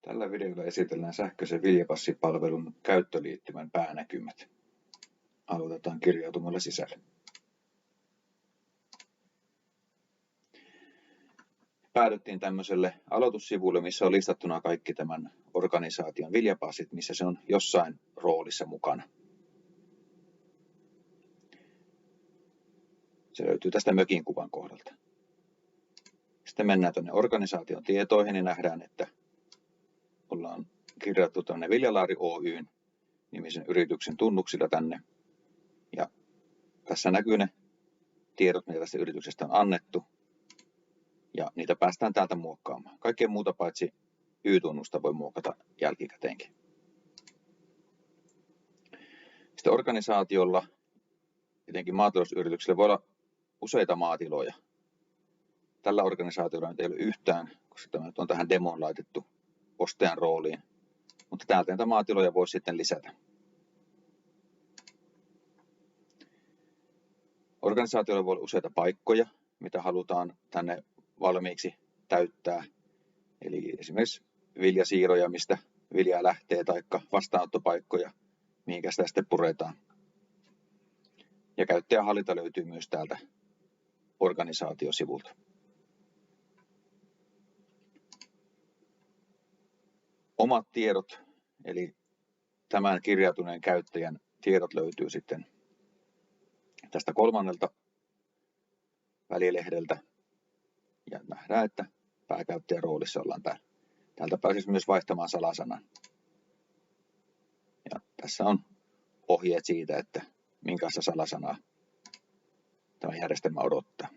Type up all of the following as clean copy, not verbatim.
Tällä videolla esitellään sähköisen viljapassipalvelun käyttöliittymän päänäkymät. Aloitetaan kirjautumalla sisälle. Päädyttiin tämmöiselle aloitussivulle, missä on listattuna kaikki tämän organisaation viljapassit, missä se on jossain roolissa mukana. Se löytyy tästä mökin kuvan kohdalta. Sitten mennään tuonne organisaation tietoihin ja nähdään, että ollaan kirjattu tuonne Viljalaari Oyn nimisen yrityksen tunnuksilla tänne. Ja tässä näkyy ne tiedot, mitä tästä yrityksestä on annettu. Ja niitä päästään täältä muokkaamaan. Kaikkea muuta paitsi Y-tunnusta voi muokata jälkikäteenkin. Sitten organisaatiolla, etenkin maatalousyrityksellä, voi olla useita maatiloja. Tällä organisaatiolla nyt ei ole yhtään, koska tämä on tähän demoon laitettu ostajan rooliin. Mutta täältä näitä maatiloja voi sitten lisätä. Organisaatiolla voi olla useita paikkoja, mitä halutaan tänne valmiiksi täyttää. Eli esimerkiksi viljasiiroja, mistä viljaa lähtee, tai vastaanottopaikkoja, mihinkä sitä sitten puretaan. Ja käyttäjähallinta löytyy myös täältä organisaatiosivulta. Omat tiedot, eli tämän kirjautuneen käyttäjän tiedot löytyy sitten tästä kolmannelta välilehdeltä. Ja nähdään, että pääkäyttäjän roolissa ollaan täällä. Täältä pääsisi myös vaihtamaan salasanan. Ja tässä on ohjeet siitä, että minkälaista salasanaa tämä järjestelmä odottaa.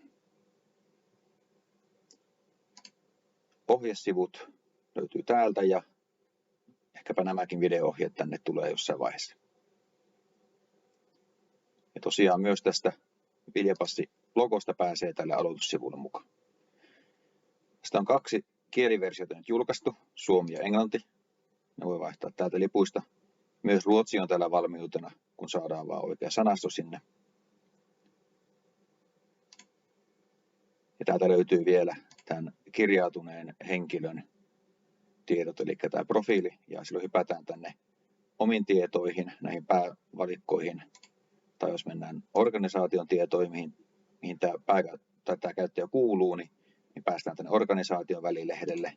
Ohjesivut löytyy täältä ja ehkäpä nämäkin video-ohjeet tänne tulee jossain vaiheessa. Ja tosiaan myös tästä Viljapassi-logosta pääsee tälle aloitussivulle mukaan. Tästä on 2 kieliversiota nyt julkaistu, suomi ja englanti. Ne voi vaihtaa täältä lipuista. Myös ruotsi on täällä valmiutena, kun saadaan vaan oikea sanasto sinne. Ja täältä löytyy vielä tämän kirjautuneen henkilön tiedot, eli tämä profiili. Ja silloin hypätään tänne omiin tietoihin, näihin päävalikkoihin. Tai jos mennään organisaation tietoihin, mihin tämä käyttäjä kuuluu, niin päästään tänne organisaation välilehdelle.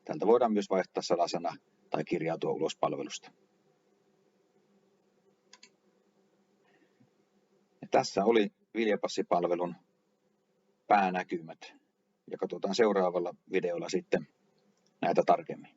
Täältä voidaan myös vaihtaa salasana tai kirjautua ulos palvelusta. Ja tässä oli Viljapassipalvelun päänäkymät. Ja katsotaan seuraavalla videolla sitten näitä tarkemmin.